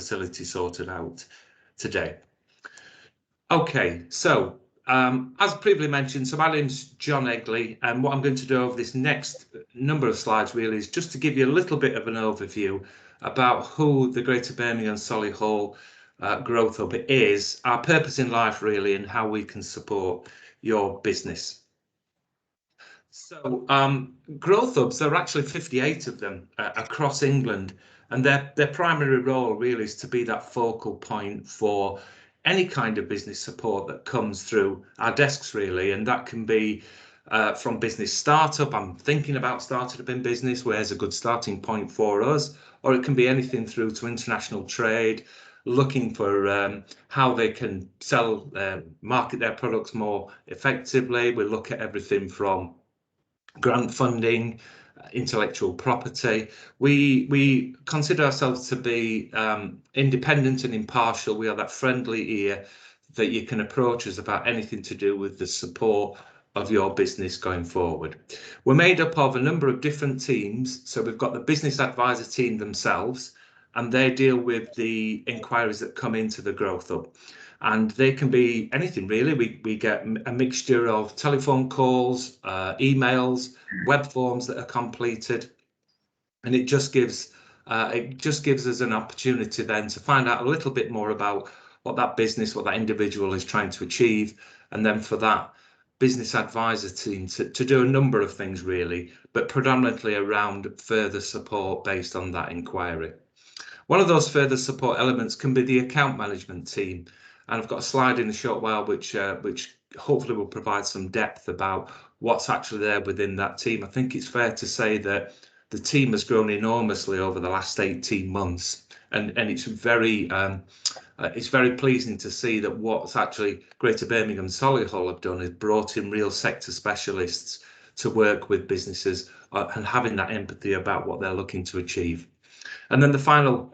facility sorted out today. Okay, so as previously mentioned, so my name's John Egley, and what I'm going to do over this next number of slides really is just to give you a little bit of an overview about who the Greater Birmingham Solihull Growth Hub is, our purpose in life really, and how we can support your business. So growth hubs, there are actually 58 of them across England, and their primary role really is to be that focal point for any kind of business support that comes through our desks really, and that can be from business startup. I'm thinking about starting up in business, where's a good starting point for us, or it can be anything through to international trade, looking for how they can sell, market their products more effectively. We look at everything from grant funding, intellectual property. We consider ourselves to be independent and impartial. We are that friendly ear that you can approach us about anything to do with the support of your business going forward. We're made up of a number of different teams. So we've got the business advisor team themselves, and they deal with the inquiries that come into the Growth Hub. And they can be anything really. We get a mixture of telephone calls, emails, web forms that are completed, and it just gives us an opportunity then to find out a little bit more about what that business, what that individual is trying to achieve, and then for that business advisor team to do a number of things really, but predominantly around further support based on that inquiry. One of those further support elements can be the account management team. And I've got a slide in a short while which hopefully will provide some depth about what's actually there within that team. I think it's fair to say that the team has grown enormously over the last 18 months, and it's very pleasing to see that what's actually Greater Birmingham Solihull have done is brought in real sector specialists to work with businesses and having that empathy about what they're looking to achieve. And then the final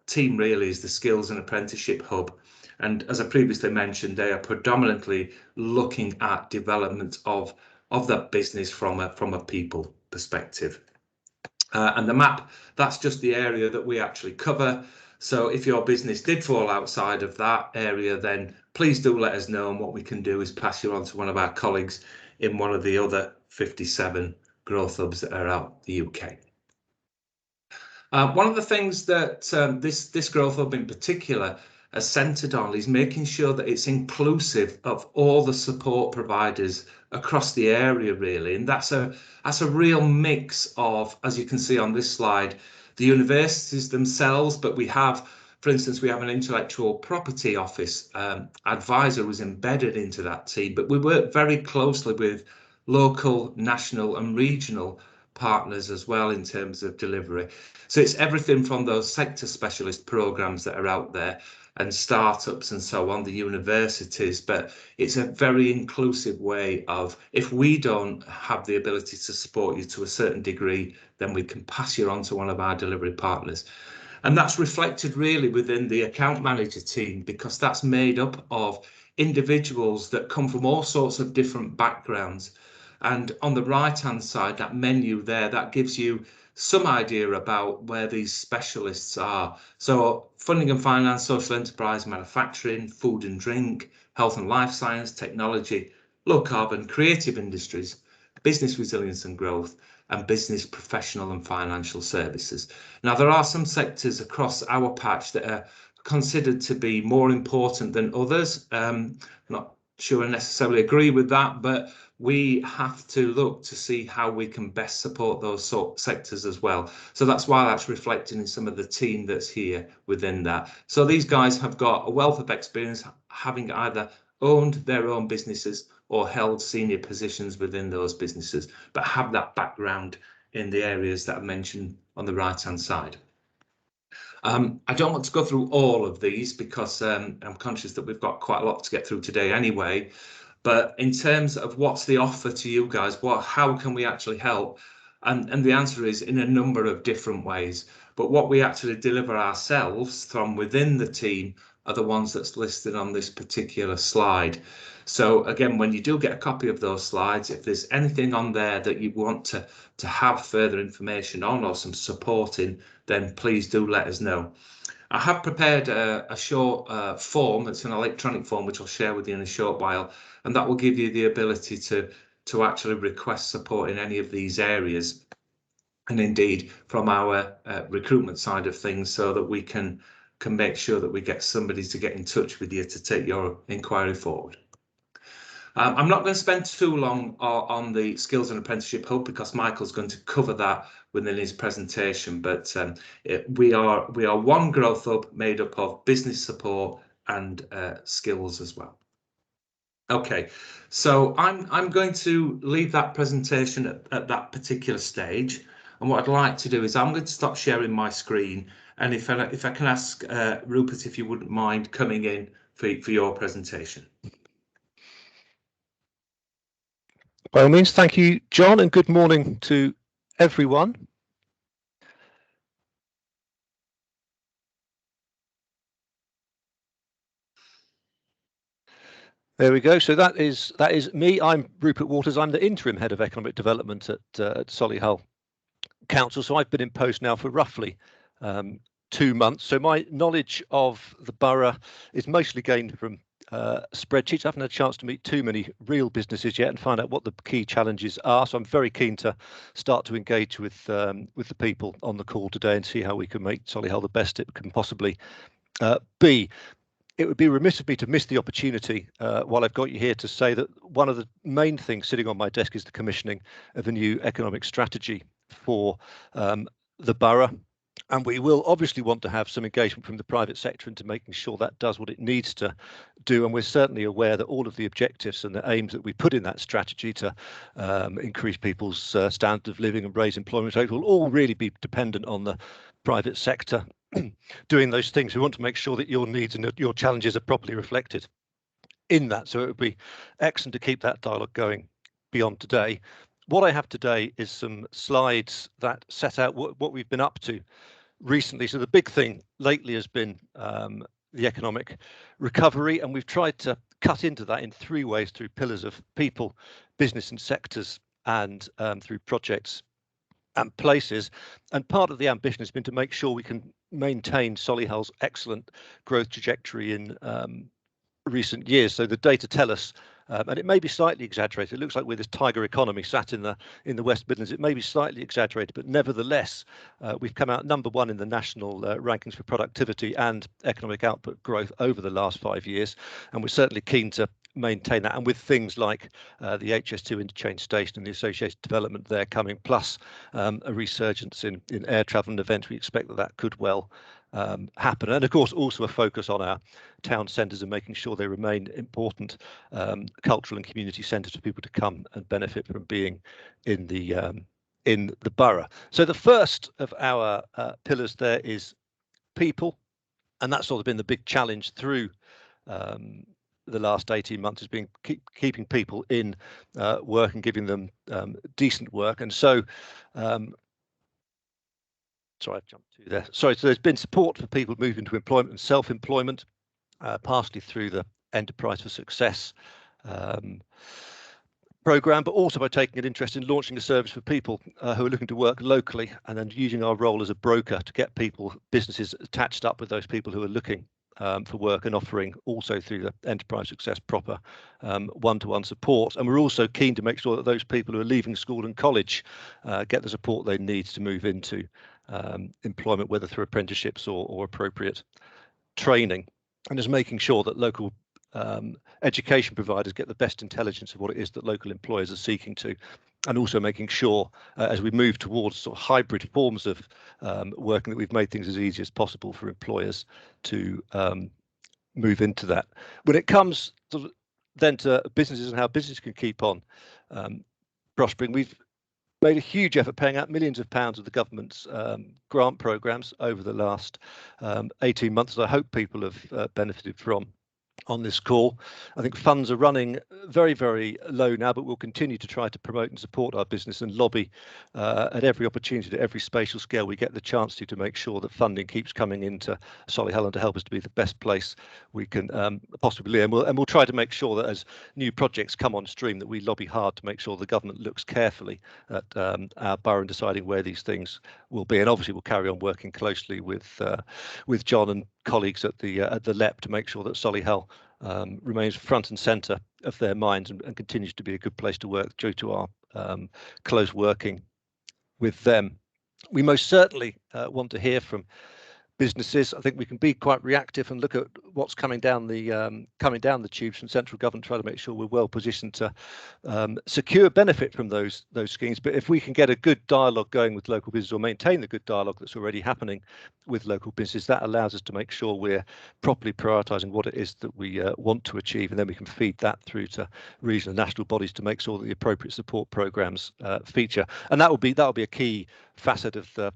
team really is the Skills and Apprenticeship Hub. And as I previously mentioned, they are predominantly looking at development of that business from a people perspective. And the map, that's just the area that we actually cover. So if your business did fall outside of that area, then please do let us know, and what we can do is pass you on to one of our colleagues in one of the other 57 growth hubs that are out the UK. One of the things that this growth hub in particular is centred on is making sure that it's inclusive of all the support providers across the area really, and that's a real mix of, as you can see on this slide, the universities themselves, but we have, for instance, we have an intellectual property office advisor who's embedded into that team, but we work very closely with local, national and regional partners as well in terms of delivery. So it's everything from those sector specialist programs that are out there and startups and so on, the universities, but it's a very inclusive way of, if we don't have the ability to support you to a certain degree, then we can pass you on to one of our delivery partners. And that's reflected really within the account manager team, because that's made up of individuals that come from all sorts of different backgrounds. And on the right hand side, that menu there, that gives you some idea about where these specialists are. So funding and finance, social enterprise, manufacturing, food and drink, health and life science, technology, low carbon, creative industries, business resilience and growth, and business professional and financial services. Now, there are some sectors across our patch that are considered to be more important than others. Not sure I necessarily agree with that, but we have to look to see how we can best support those sectors as well. So that's why that's reflected in some of the team that's here within that. So these guys have got a wealth of experience, having either owned their own businesses or held senior positions within those businesses, but have that background in the areas that I mentioned on the right hand side. I don't want to go through all of these because I'm conscious that we've got quite a lot to get through today anyway. But in terms of what's the offer to you guys, how can we actually help? And the answer is in a number of different ways. But what we actually deliver ourselves from within the team are the ones that's listed on this particular slide. So again, when you do get a copy of those slides, if there's anything on there that you want to have further information on or some support in, then please do let us know. I have prepared a short form. It's an electronic form which I'll share with you in a short while, and that will give you the ability to actually request support in any of these areas, and indeed from our recruitment side of things, so that we can make sure that we get somebody to get in touch with you to take your inquiry forward. I'm not going to spend too long on the Skills and Apprenticeship Hub, because Michael's going to cover that within his presentation, but we are one growth hub made up of business support and skills as well. Okay, so I'm going to leave that presentation at that particular stage, and what I'd like to do is I'm going to stop sharing my screen, and if I can ask Rupert if you wouldn't mind coming in for your presentation. By all means, thank you, John, and good morning to everyone. There we go. So that is me. I'm Rupert Waters. I'm the interim head of economic development at Solihull Council. So I've been in post now for roughly 2 months. So my knowledge of the borough is mostly gained from spreadsheets. I haven't had a chance to meet too many real businesses yet and find out what the key challenges are. So I'm very keen to start to engage with the people on the call today and see how we can make Solihull the best it can possibly be. It would be remiss of me to miss the opportunity while I've got you here to say that one of the main things sitting on my desk is the commissioning of a new economic strategy for the borough. And we will obviously want to have some engagement from the private sector into making sure that does what it needs to do. And we're certainly aware that all of the objectives and the aims that we put in that strategy to increase people's standard of living and raise employment rate will all really be dependent on the private sector doing those things. We want to make sure that your needs and your challenges are properly reflected in that. So it would be excellent to keep that dialogue going beyond today. What I have today is some slides that set out what we've been up to recently. So the big thing lately has been the economic recovery, and we've tried to cut into that in 3 ways: through pillars of people, business and sectors, and through projects and places. And part of the ambition has been to make sure we can maintain Solihull's excellent growth trajectory in recent years. So the data tell us, and it may be slightly exaggerated. It looks like we're this tiger economy sat in the West Midlands. It may be slightly exaggerated, but nevertheless, we've come out #1 in the national rankings for productivity and economic output growth over the last 5 years, and we're certainly keen to maintain that. And with things like the HS2 interchange station and the associated development there coming, plus a resurgence in air travel and events, we expect that could well happen. And of course, also a focus on our town centres and making sure they remain important cultural and community centres for people to come and benefit from being in the borough. So the first of our pillars there is people, and that's sort of been the big challenge through the last 18 months, has been keeping people in work and giving them decent work. And so sorry, I've jumped to there. Sorry, so there's been support for people moving to employment and self-employment, partially through the Enterprise for Success program, but also by taking an interest in launching a service for people who are looking to work locally, and then using our role as a broker to get businesses attached up with those people who are looking for work, and offering also through the Enterprise Success proper one-to-one support. And we're also keen to make sure that those people who are leaving school and college get the support they need to move into employment, whether through apprenticeships or appropriate training, and just making sure that local education providers get the best intelligence of what it is that local employers are seeking to, and also making sure as we move towards sort of hybrid forms of working, that we've made things as easy as possible for employers to move into that. When it comes then to businesses and how businesses can keep on prospering, we've made a huge effort paying out millions of pounds of the government's grant programs over the last 18 months, that I hope people have benefited from on this call. I think funds are running very, very low now, but we'll continue to try to promote and support our business and lobby at every opportunity, at every spatial scale we get the chance to make sure that funding keeps coming into Solihull and to help us to be the best place we can possibly be. And we'll try to make sure that as new projects come on stream, that we lobby hard to make sure the government looks carefully at our borough and deciding where these things will be. And obviously we'll carry on working closely with John and colleagues at the LEP to make sure that Solihull remains front and centre of their minds and continues to be a good place to work due to our close working with them. We most certainly want to hear from businesses. I think we can be quite reactive and look at what's coming down the tubes from central government, try to make sure we're well positioned to secure benefit from those schemes. But if we can get a good dialogue going with local business or maintain the good dialogue that's already happening with local business, that allows us to make sure we're properly prioritising what it is that we want to achieve, and then we can feed that through to regional and national bodies to make sure that the appropriate support programmes feature. And that will be a key facet of the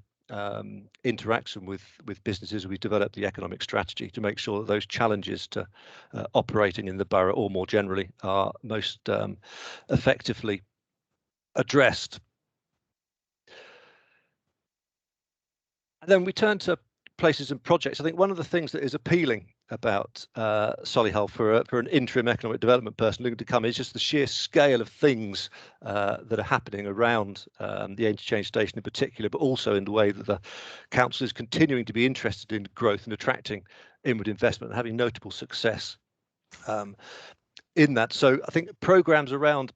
interaction with businesses. We develop the economic strategy to make sure that those challenges to operating in the borough or more generally are most effectively addressed. And then we turn to places and projects. I think one of the things that is appealing about Solihull for an interim economic development person looking to come is just the sheer scale of things that are happening around the interchange station in particular, but also in the way that the council is continuing to be interested in growth and attracting inward investment and having notable success in that. So I think programs around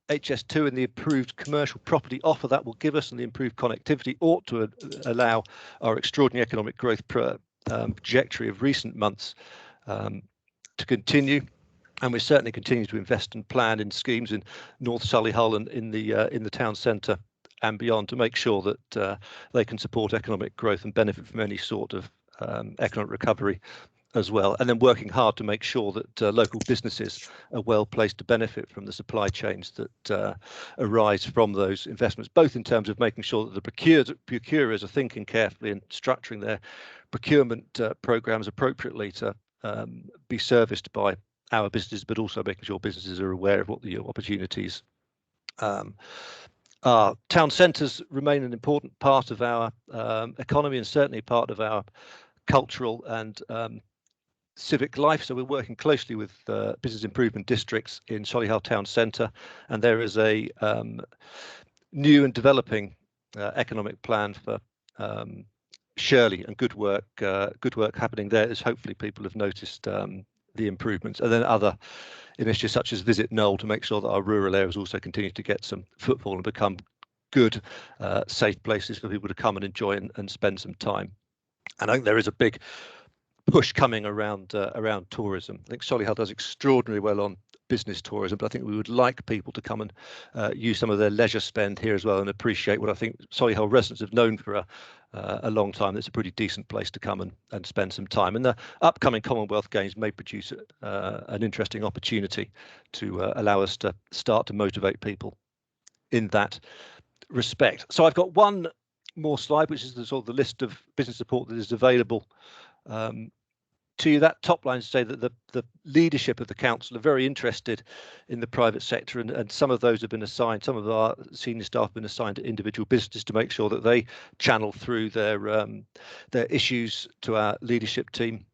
HS2 and the improved commercial property offer that will give us and the improved connectivity ought to allow our extraordinary economic growth trajectory of recent months to continue. And we certainly continue to invest and plan in schemes in North Solihull and in the town centre and beyond to make sure that they can support economic growth and benefit from any sort of economic recovery as well, and then working hard to make sure that local businesses are well placed to benefit from the supply chains that arise from those investments, both in terms of making sure that the procurers are thinking carefully and structuring their procurement programs appropriately to be serviced by our businesses, but also making sure businesses are aware of what the opportunities are. Town centres remain an important part of our economy and certainly part of our cultural and civic life. So we're working closely with business improvement districts in Solihull Town Centre, and there is a new and developing economic plan for Shirley, and good work happening there, as hopefully people have noticed the improvements, and then other initiatives such as Visit Knoll to make sure that our rural areas also continue to get some footfall and become good, safe places for people to come and enjoy and spend some time. And I think there is a big push coming around tourism. I think Solihull does extraordinarily well on business tourism, but I think we would like people to come and use some of their leisure spend here as well and appreciate what I think Solihull residents have known for a long time. It's a pretty decent place to come and spend some time. And the upcoming Commonwealth Games may produce an interesting opportunity to allow us to start to motivate people in that respect. So I've got one more slide, which is the sort of the list of business support that is available to you. That top line to say that the leadership of the council are very interested in the private sector, and some of those have been assigned, some of our senior staff have been assigned to individual businesses to make sure that they channel through their issues to our leadership team.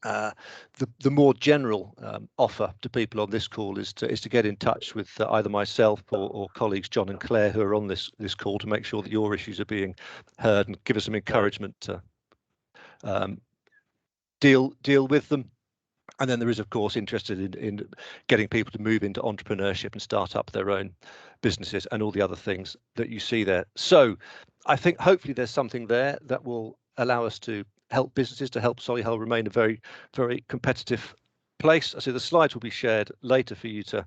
The more general offer to people on this call is to get in touch with either myself or colleagues John and Claire who are on this call to make sure that your issues are being heard and give us some encouragement to deal with them. And then there is, of course, interested in getting people to move into entrepreneurship and start up their own businesses and all the other things that you see there. So I think hopefully there's something there that will allow us to help businesses, to help Solihull remain a very, very competitive place. So the slides will be shared later for you to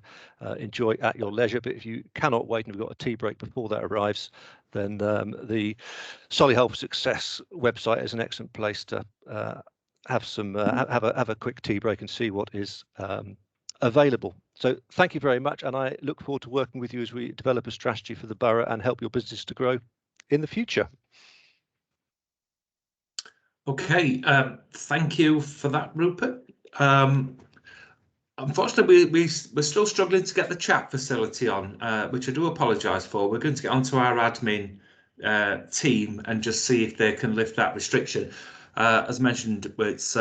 enjoy at your leisure. But if you cannot wait and we've got a tea break before that arrives, then the Solihull for Success website is an excellent place to have a quick tea break and see what is available. So thank you very much, and I look forward to working with you as we develop a strategy for the borough and help your business to grow in the future. Okay, thank you for that, Rupert. Unfortunately, we're still struggling to get the chat facility on, which I do apologise for. We're going to get onto our admin team and just see if they can lift that restriction. As mentioned, it's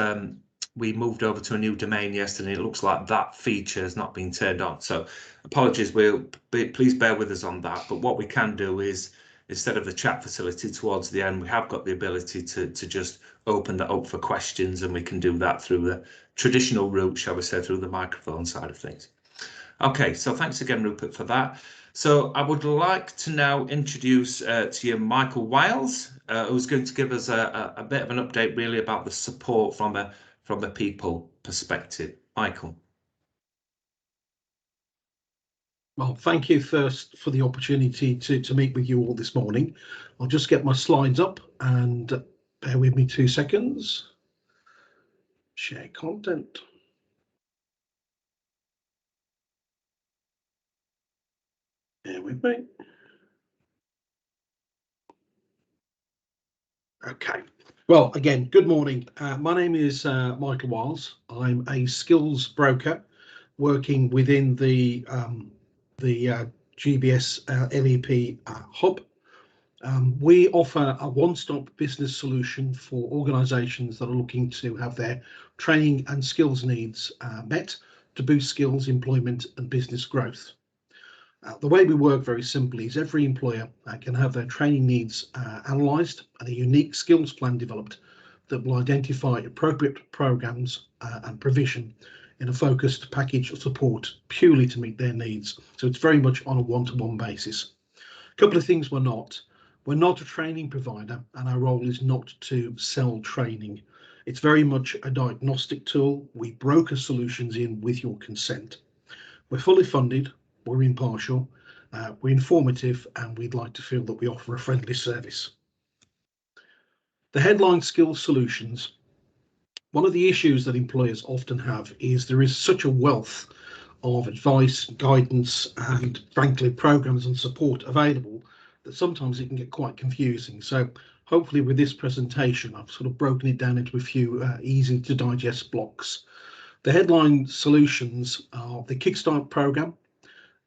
we moved over to a new domain yesterday. It looks like that feature has not been turned on. So apologies, please bear with us on that. But what we can do is, instead of the chat facility towards the end, we have got the ability to just open that up for questions, and we can do that through the traditional route, shall we say, through the microphone side of things. Okay, so thanks again, Rupert, for that. So I would like to now introduce to you Michael Wiles, who's going to give us a bit of an update really about the support from a people perspective. Michael. Well, thank you first for the opportunity to meet with you all this morning. I'll just get my slides up and bear with me 2 seconds. Share content. Bear with me. Okay. Well, again, good morning. My name is Michael Wiles. I'm a skills broker working within the GBS LEP Hub. We offer a one-stop business solution for organisations that are looking to have their training and skills needs met to boost skills, employment and business growth. The way we work very simply is every employer can have their training needs analysed and a unique skills plan developed that will identify appropriate programmes and provision in a focused package of support purely to meet their needs. So it's very much on a one-to-one basis. A couple of things we're not a training provider, and our role is not to sell training. It's very much a diagnostic tool. We broker solutions in with your consent. We're fully funded, we're impartial, we're informative, and we'd like to feel that we offer a friendly service. The headline skills solutions. One of the issues that employers often have is there is such a wealth of advice, guidance, and frankly, programs and support available that sometimes it can get quite confusing. So hopefully with this presentation, I've sort of broken it down into a few easy to digest blocks. The headline solutions are the Kickstart program,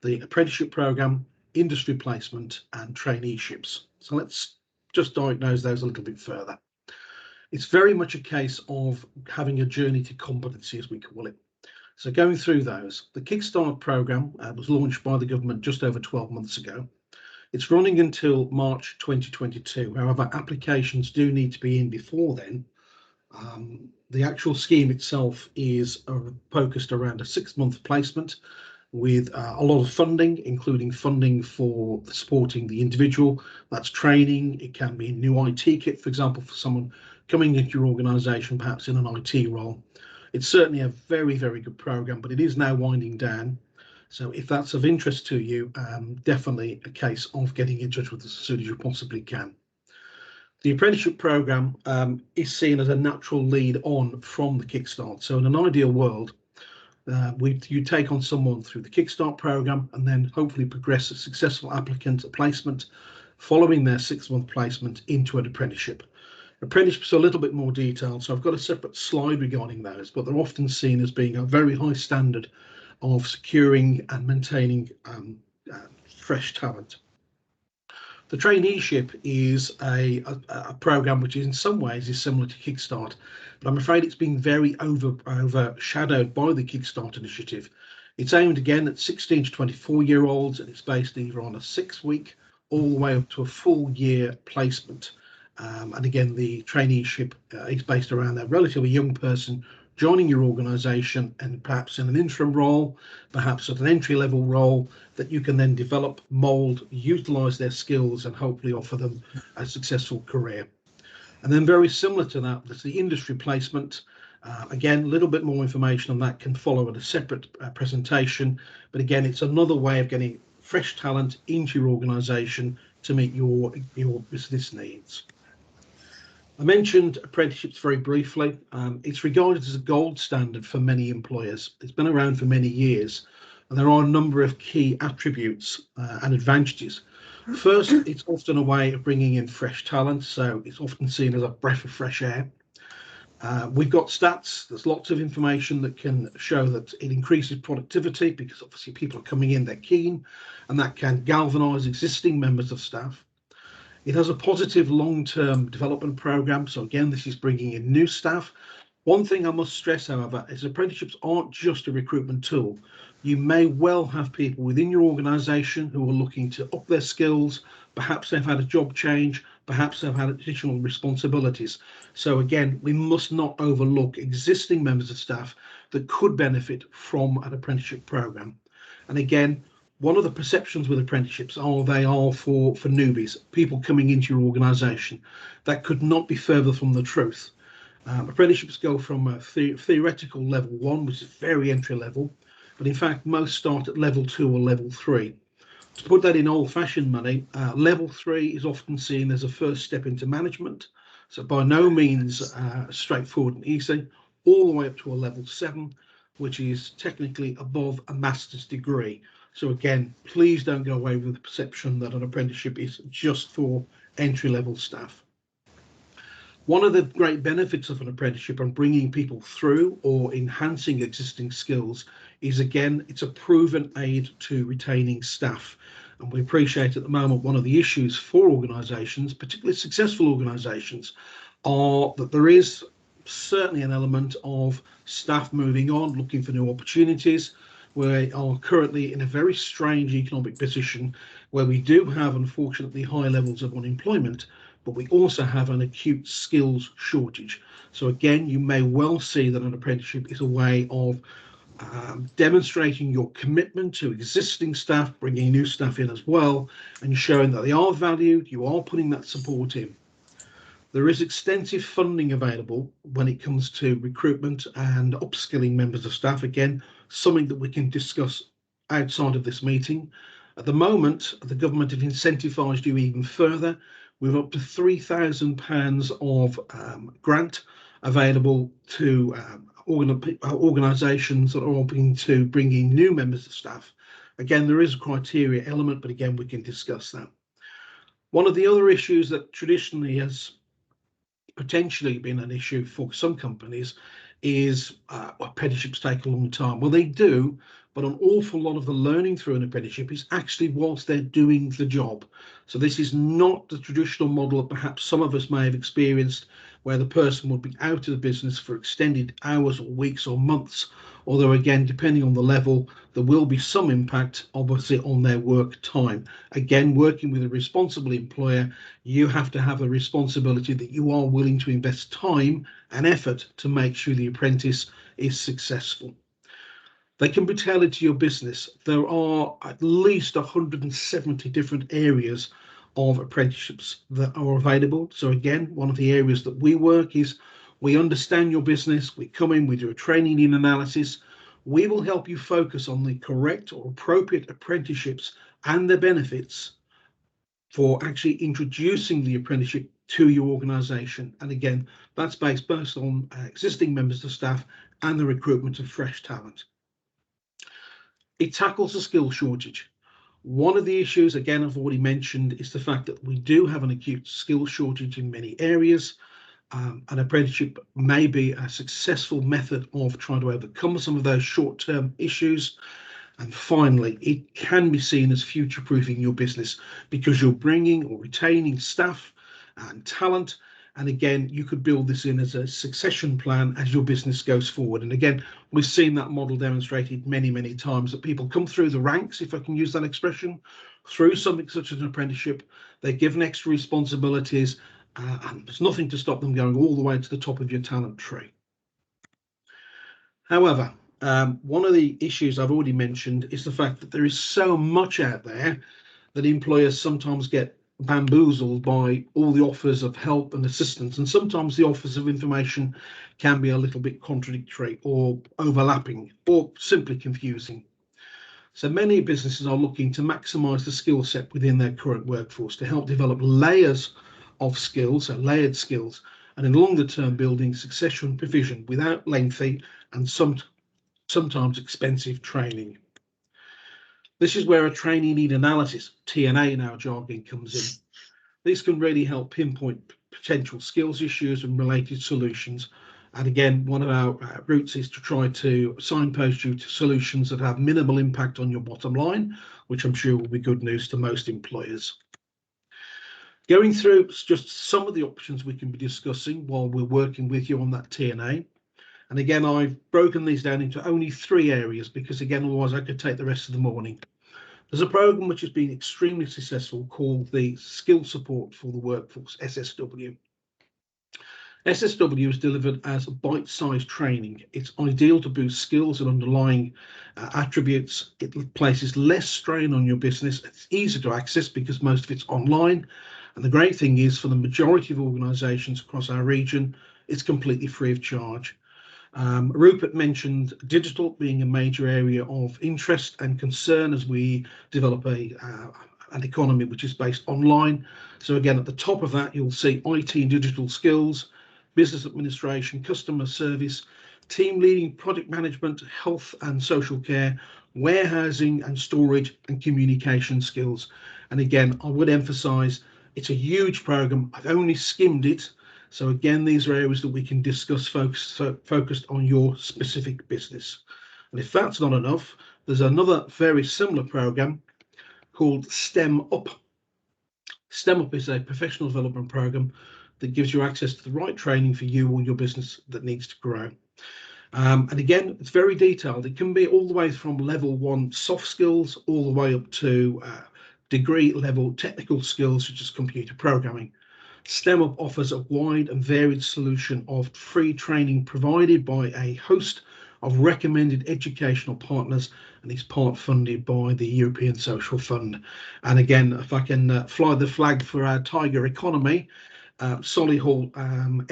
the Apprenticeship program, industry placement, and traineeships. So let's just diagnose those a little bit further. It's very much a case of having a journey to competency, as we call it. So going through those, the Kickstart program was launched by the government just over 12 months ago. It's running until March 2022. However, applications do need to be in before then. The actual scheme itself is focused around a 6-month placement with a lot of funding, including funding for supporting the individual. That's training. It can be a new IT kit, for example, for someone coming into your organisation, perhaps in an IT role. It's certainly a very, very good program, but it is now winding down. So if that's of interest to you, definitely a case of getting in touch with us as soon as you possibly can. The apprenticeship program is seen as a natural lead on from the Kickstart. So in an ideal world, you take on someone through the Kickstart program and then hopefully progress a successful applicant a placement following their 6-month placement into an apprenticeship. Apprenticeships are a little bit more detailed, so I've got a separate slide regarding those, but they're often seen as being a very high standard of securing and maintaining fresh talent. The traineeship is a program which is in some ways is similar to Kickstart, but I'm afraid it's been very overshadowed by the Kickstart initiative. It's aimed again at 16 to 24-year-olds, and it's based either on a 6-week all the way up to a full year placement. And again, the traineeship is based around a relatively young person joining your organisation and perhaps in an interim role, perhaps at an entry-level role that you can then develop, mould, utilise their skills and hopefully offer them a successful career. And then very similar to that, there's the industry placement. Again, a little bit more information on that can follow at a separate presentation. But again, it's another way of getting fresh talent into your organisation to meet your business needs. I mentioned apprenticeships very briefly. It's regarded as a gold standard for many employers. It's been around for many years, and there are a number of key attributes and advantages. First, it's often a way of bringing in fresh talent, so it's often seen as a breath of fresh air. We've got stats. There's lots of information that can show that it increases productivity because obviously people are coming in, they're keen, and that can galvanise existing members of staff. It has a positive long-term development programme. So again, this is bringing in new staff. One thing I must stress, however, is apprenticeships aren't just a recruitment tool. You may well have people within your organisation who are looking to up their skills. Perhaps they've had a job change, perhaps they've had additional responsibilities. So again, we must not overlook existing members of staff that could benefit from an apprenticeship programme. And again, one of the perceptions with apprenticeships are they are for newbies, people coming into your organisation. That could not be further from the truth. Apprenticeships go from a theoretical level 1, which is very entry level, but in fact most start at level 2 or level 3. To put that in old-fashioned money, level 3 is often seen as a first step into management, so by no means straightforward and easy, all the way up to a level 7, which is technically above a master's degree. So again, please don't go away with the perception that an apprenticeship is just for entry-level staff. One of the great benefits of an apprenticeship and bringing people through or enhancing existing skills is, again, it's a proven aid to retaining staff. And we appreciate at the moment one of the issues for organisations, particularly successful organisations, are that there is certainly an element of staff moving on, looking for new opportunities. We are currently in a very strange economic position where we do have, unfortunately, high levels of unemployment, but we also have an acute skills shortage. So again, you may well see that an apprenticeship is a way of demonstrating your commitment to existing staff, bringing new staff in as well, and showing that they are valued, you are putting that support in. There is extensive funding available when it comes to recruitment and upskilling members of staff. Again, something that we can discuss outside of this meeting. At the moment, the government have incentivised you even further with up to £3,000 of grant available to organisations that are hoping to bring in new members of staff. Again, there is a criteria element, but again, we can discuss that. One of the other issues that traditionally has potentially been an issue for some companies is apprenticeships take a long time. Well, they do, but an awful lot of the learning through an apprenticeship is actually whilst they're doing the job. So this is not the traditional model that perhaps some of us may have experienced, where the person would be out of the business for extended hours or weeks or months. Although again, depending on the level, there will be some impact obviously on their work time. Again, working with a responsible employer, you have to have a responsibility that you are willing to invest time and effort to make sure the apprentice is successful. They can be tailored to your business. There are at least 170 different areas of apprenticeships that are available. So again, one of the areas that we work is we understand your business, we come in, we do a training need analysis. We will help you focus on the correct or appropriate apprenticeships and the benefits for actually introducing the apprenticeship to your organisation. And again, that's based both on existing members of staff and the recruitment of fresh talent. It tackles the skill shortage. One of the issues, again, I've already mentioned, is the fact that we do have an acute skill shortage in many areas. An apprenticeship may be a successful method of trying to overcome some of those short-term issues. And finally, it can be seen as future-proofing your business because you're bringing or retaining staff and talent. And again, you could build this in as a succession plan as your business goes forward. And again, we've seen that model demonstrated many, many times, that people come through the ranks, if I can use that expression, through something such as an apprenticeship. They're given extra responsibilities, and there's nothing to stop them going all the way to the top of your talent tree. However, one of the issues I've already mentioned is the fact that there is so much out there that employers sometimes get bamboozled by all the offers of help and assistance, and sometimes the offers of information can be a little bit contradictory or overlapping or simply confusing. So many businesses are looking to maximise the skill set within their current workforce to help develop layers of skills, so layered skills, and in longer term building succession provision without lengthy and sometimes expensive training. This is where a trainee need analysis, TNA in our jargon, comes in. This can really help pinpoint potential skills issues and related solutions. And again, one of our routes is to try to signpost you to solutions that have minimal impact on your bottom line, which I'm sure will be good news to most employers. Going through just some of the options we can be discussing while we're working with you on that TNA. And again, I've broken these down into only 3 areas because, again, otherwise I could take the rest of the morning. There's a program which has been extremely successful called the Skill Support for the Workforce, SSW. SSW is delivered as bite-sized training. It's ideal to boost skills and underlying attributes. It places less strain on your business. It's easy to access because most of it's online. And the great thing is, for the majority of organisations across our region, it's completely free of charge. Rupert mentioned digital being a major area of interest and concern as we develop an economy which is based online. So again, at the top of that, you'll see IT and digital skills, business administration, customer service, team leading, project management, health and social care, warehousing and storage, and communication skills. And again, I would emphasize it's a huge program. I've only skimmed it. So again, these are areas that we can discuss focused on your specific business. And if that's not enough, there's another very similar program called STEM Up. STEM Up is a professional development program that gives you access to the right training for you or your business that needs to grow. And again, it's very detailed. It can be all the way from level 1 soft skills all the way up to degree level technical skills such as computer programming. STEM Up offers a wide and varied solution of free training provided by a host of recommended educational partners, and is part funded by the European Social Fund. And again, if I can fly the flag for our tiger economy, Solihull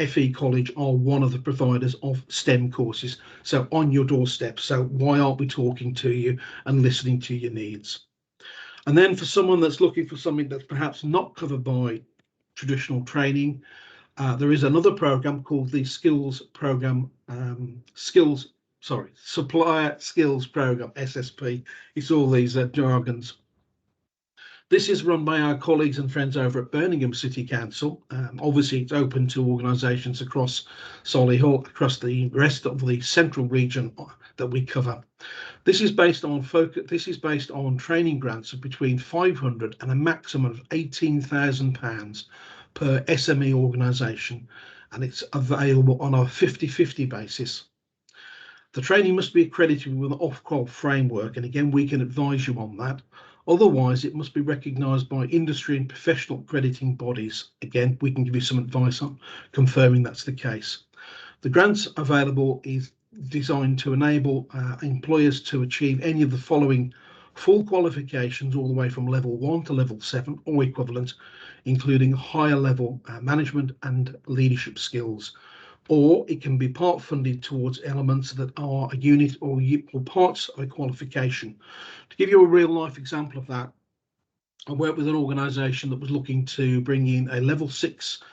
FE College are one of the providers of STEM courses, so on your doorstep. So why aren't we talking to you and listening to your needs? And then for someone that's looking for something that's perhaps not covered by traditional training, there is another program called the Supplier Skills Program, SSP. It's all these jargons. This is run by our colleagues and friends over at Birmingham City Council. Obviously, it's open to organisations across Solihull, across the rest of the central region that we cover. This is based on training grants of between £500 and a maximum of £18,000 per SME organisation, and it's available on a 50-50 basis. The training must be accredited with an Ofqual framework, and again, we can advise you on that. Otherwise, it must be recognised by industry and professional accrediting bodies. Again, we can give you some advice on confirming that's the case. The grants available is designed to enable employers to achieve any of the following full qualifications all the way from level 1 to level 7 or equivalent, including higher level management and leadership skills. Or it can be part funded towards elements that are a unit or parts of a qualification. To give you a real life example of that, I worked with an organisation that was looking to bring in a level 6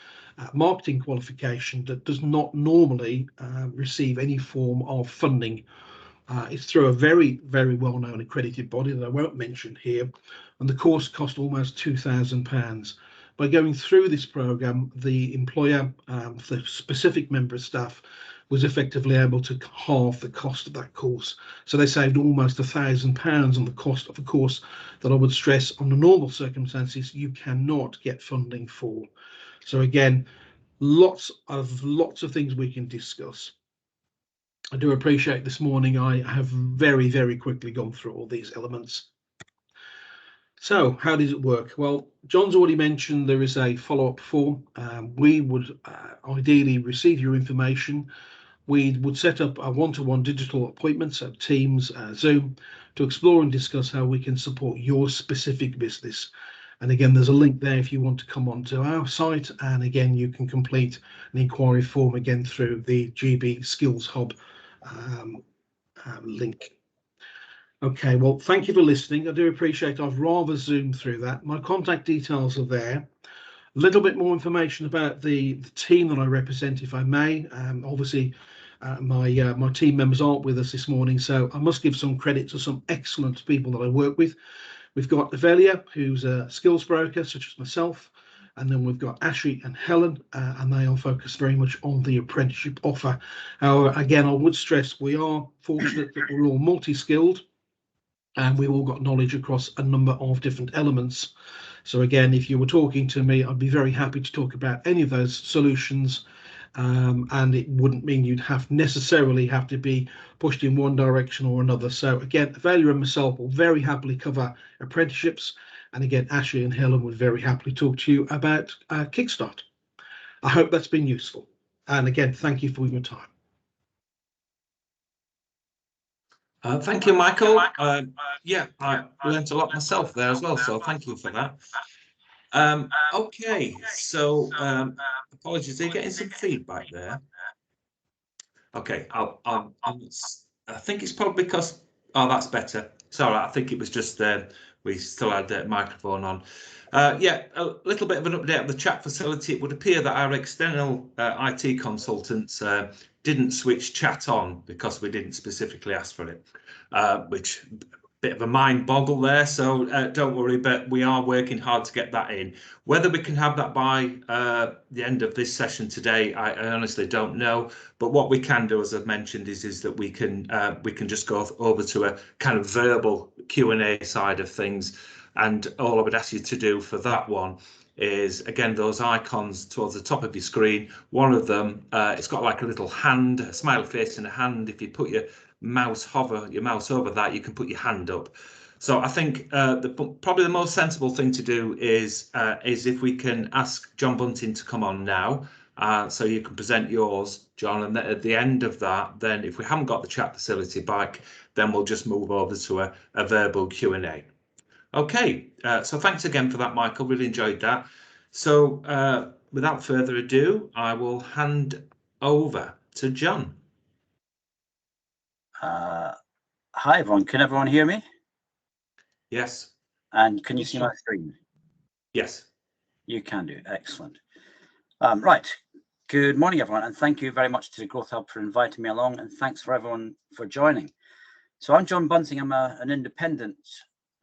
marketing qualification that does not normally receive any form of funding. It's through a very, very well-known accredited body that I won't mention here, and the course cost almost £2,000. By going through this program, the employer, the specific member of staff, was effectively able to halve the cost of that course. So they saved almost £1,000 on the cost of a course that I would stress under normal circumstances you cannot get funding for. So again, lots of things we can discuss. I do appreciate this morning I have very, very quickly gone through all these elements. So how does it work? Well, John's already mentioned there is a follow-up form. We would ideally receive your information. We would set up a one-to-one digital appointment, so Teams, Zoom, to explore and discuss how we can support your specific business. And again, there's a link there if you want to come onto our site. And again, you can complete an inquiry form again through the GB Skills Hub link. Okay, well, thank you for listening. I do appreciate I've rather zoomed through that. My contact details are there. A little bit more information about the team that I represent, if I may. Obviously, my team members aren't with us this morning, so I must give some credit to some excellent people that I work with. We've got Avelia, who's a skills broker, such as myself. And then we've got Ashley and Helen, and they are focused very much on the apprenticeship offer. However, again, I would stress we are fortunate that we're all multi-skilled and we've all got knowledge across a number of different elements. So again, if you were talking to me, I'd be very happy to talk about any of those solutions. And it wouldn't mean you'd necessarily have to be pushed in one direction or another. So again, Valia and myself will very happily cover apprenticeships. And again, Ashley and Helen would very happily talk to you about Kickstart. I hope that's been useful. And again, thank you for your time. Thank you, Michael. Yeah, I learned a lot myself there as well, so thank you for that. Okay, so apologies, are you getting some feedback there? Okay, I think it's probably because, oh, that's better. Sorry, I think it was just we still had the microphone on. Yeah, a little bit of an update of the chat facility. It would appear that our external IT consultants didn't switch chat on because we didn't specifically ask for it, which bit of a mind boggle there, so don't worry, but we are working hard to get that in. Whether we can have that by the end of this session today, I honestly don't know, but what we can do, as I've mentioned, is that we can just go over to a kind of verbal Q&A side of things, and all I would ask you to do for that one is, again, those icons towards the top of your screen. One of them, it's got like a little hand, a smiley face and a hand. If you put your mouse over that, you can put your hand up. So I think probably the most sensible thing to do is if we can ask John Bunting to come on now, so you can present yours, John, and at the end of that, then if we haven't got the chat facility back, then we'll just move over to a verbal Q&A. Okay, so thanks again for that, Michael. Really enjoyed that. So without further ado, I will hand over to John. Hi everyone, can everyone hear me? Yes. And can you see my screen? Yes. You can do, excellent. Right, good morning everyone, and thank you very much to the Growth Hub for inviting me along, and thanks for everyone for joining. So I'm John Bunting, I'm an independent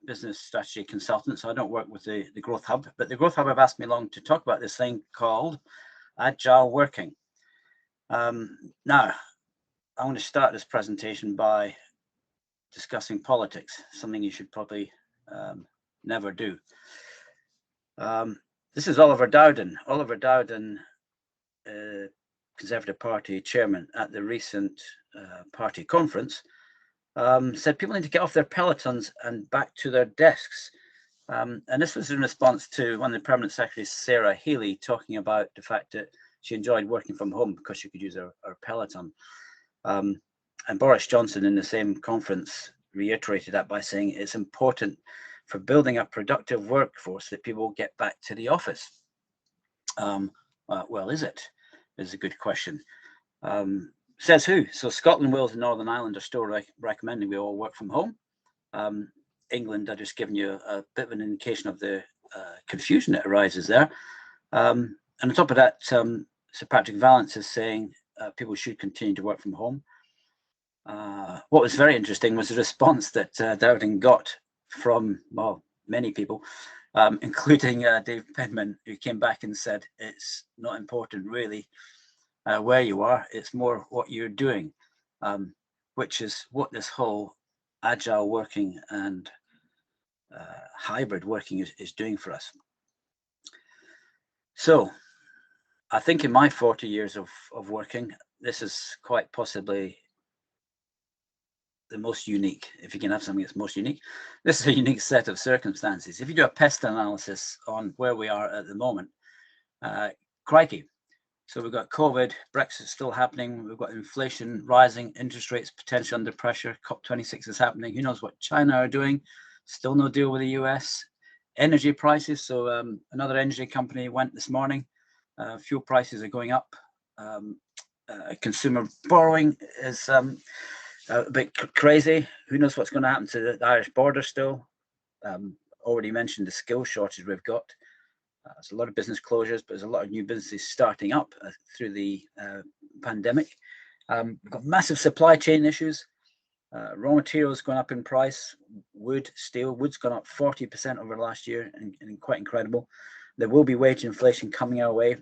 business strategy consultant, so I don't work with the Growth Hub, but the Growth Hub have asked me along to talk about this thing called Agile Working. Now, I want to start this presentation by discussing politics, something you should probably never do. This is Oliver Dowden. Oliver Dowden, Conservative Party chairman at the recent party conference, said people need to get off their pelotons and back to their desks. And this was in response to one of the permanent secretaries, Sarah Healy, talking about the fact that she enjoyed working from home because she could use her peloton. And Boris Johnson in the same conference reiterated that by saying it's important for building a productive workforce that people get back to the office. Well, is it? Is a good question. Says who? So Scotland, Wales and Northern Ireland are still recommending we all work from home. England, I've just given you a bit of an indication of the confusion that arises there. And on top of that, Sir Patrick Vallance is saying people should continue to work from home. What was very interesting was the response that Dowden got from, well, many people, including Dave Penman, who came back and said it's not important really where you are, it's more what you're doing, which is what this whole agile working and hybrid working is doing for us. So I think in my 40 years of working, this is quite possibly the most unique. If you can have something that's most unique, this is a unique set of circumstances. If you do a pest analysis on where we are at the moment, crikey. So we've got COVID, Brexit still happening, we've got inflation rising, interest rates potentially under pressure, COP26 is happening, who knows what China are doing, still no deal with the US. Energy prices, so another energy company went this morning, fuel prices are going up, consumer borrowing is a bit crazy. Who knows what's going to happen to the Irish border still. Already mentioned the skills shortage we've got. There's a lot of business closures, but there's a lot of new businesses starting up through the pandemic. We've got massive supply chain issues. Raw materials going up in price. Wood, steel, wood's gone up 40% over last year, and quite incredible. There will be wage inflation coming our way.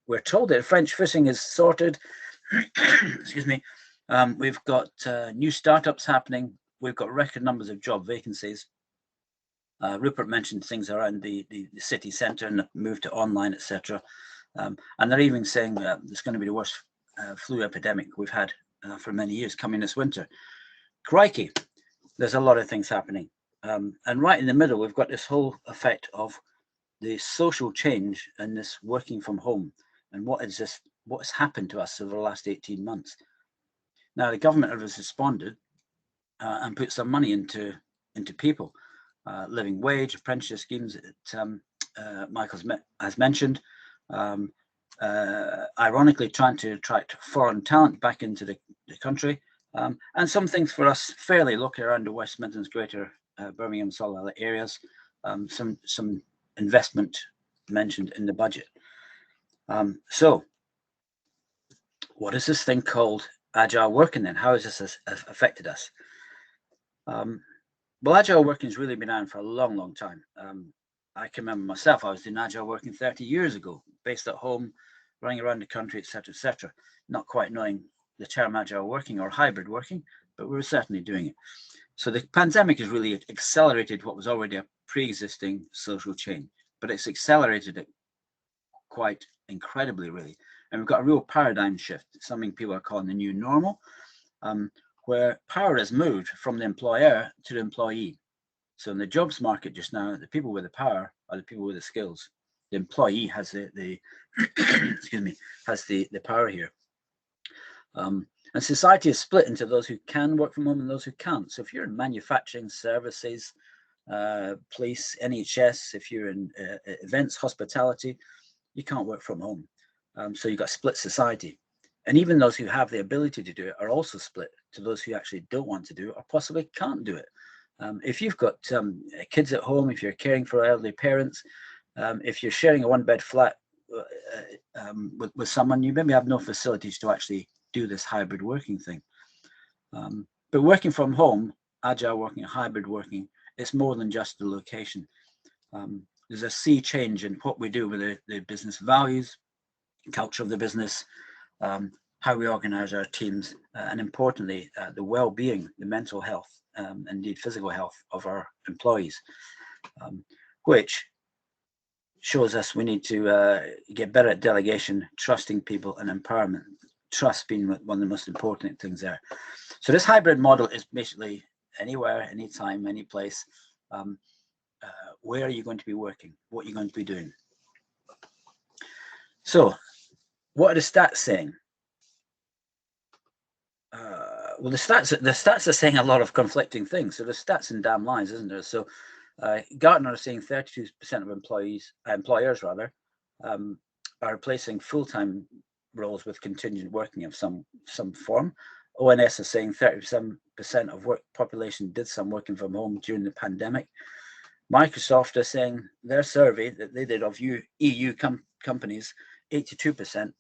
We're told that French fishing is sorted. Excuse me. We've got new startups happening. We've got record numbers of job vacancies. Rupert mentioned things around the city centre and the move to online, etc. And they're even saying that it's going to be the worst flu epidemic we've had for many years coming this winter. Crikey, there's a lot of things happening. And right in the middle, we've got this whole effect of the social change and this working from home. And what has happened to us over the last 18 months? Now, the government has responded and put some money into people. Living wage, apprenticeship schemes that Michael has mentioned. Ironically, trying to attract foreign talent back into the country. And some things for us fairly local around the West Midlands, Greater Birmingham, Solihull areas. Some investment mentioned in the budget. So what is this thing called Agile Working then? How has this affected us? Well, Agile Working has really been around for a long, long time. I can remember myself, I was doing Agile Working 30 years ago, based at home, running around the country, etc., not quite knowing the term Agile Working or hybrid working, but we were certainly doing it. So the pandemic has really accelerated what was already a pre-existing social change, but it's accelerated it quite incredibly, really. And we've got a real paradigm shift, something people are calling the new normal, where power has moved from the employer to the employee. So in the jobs market just now, the people with the power are the people with the skills. The employee has the excuse me, has the power here. And society is split into those who can work from home and those who can't. So if you're in manufacturing, services, police, NHS, if you're in events, hospitality, you can't work from home. So you've got a split society. And even those who have the ability to do it are also split to those who actually don't want to do it or possibly can't do it. If you've got kids at home, if you're caring for elderly parents, if you're sharing a one-bed flat with someone, you maybe have no facilities to actually do this hybrid working thing. But working from home, agile working, hybrid working, it's more than just the location. There's a sea change in what we do with the business values, culture of the business, how we organize our teams, and importantly, the well-being, the mental health, indeed physical health of our employees, which shows us we need to get better at delegation, trusting people, and empowerment. Trust being one of the most important things there. So this hybrid model is basically anywhere, anytime, any place. Where are you going to be working? What are you going to be doing? So what are the stats saying? Well, the stats are saying a lot of conflicting things. So the stats in damn lines, isn't there? So Gartner is saying 32% of employers rather, are replacing full-time roles with contingent working of some form. ONS is saying 37% of work population did some working from home during the pandemic. Microsoft is saying their survey that they did of EU companies, 82%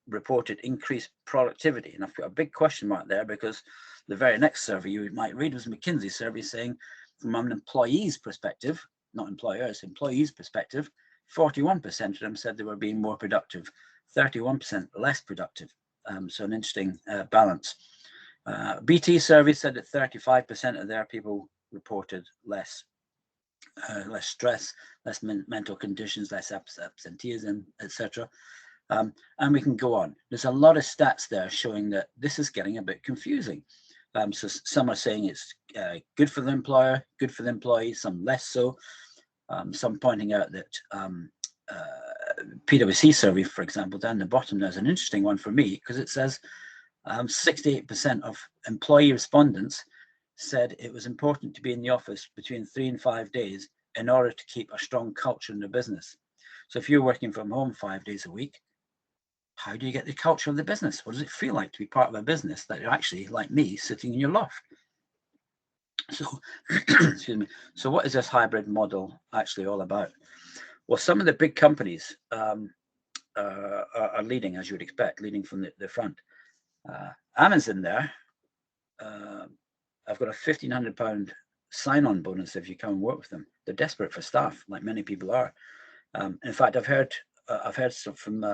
reported increased productivity. And I've got a big question mark there because the very next survey you might read was McKinsey's survey saying from an employee's perspective, not employers, employees' perspective, 41% of them said they were being more productive, 31% less productive. So an interesting balance. BT survey said that 35% of their people reported less stress, less mental conditions, less absenteeism, etc. And we can go on. There's a lot of stats there showing that this is getting a bit confusing. So some are saying it's good for the employer, good for the employee, some less so. Some pointing out that Pwc Survey, for example, down the bottom, there's an interesting one for me because it says 68% of employee respondents said it was important to be in the office between 3 and 5 days in order to keep a strong culture in the business. So if you're working from home 5 days a week, how do you get the culture of the business? What does it feel like to be part of a business that you're actually, like me, sitting in your loft? So, excuse me. So what is this hybrid model actually all about? Well, some of the big companies are leading, as you would expect, leading from the front. Amazon there, I've got a £1,500 sign-on bonus if you come and work with them. They're desperate for staff, like many people are. In fact, I've heard from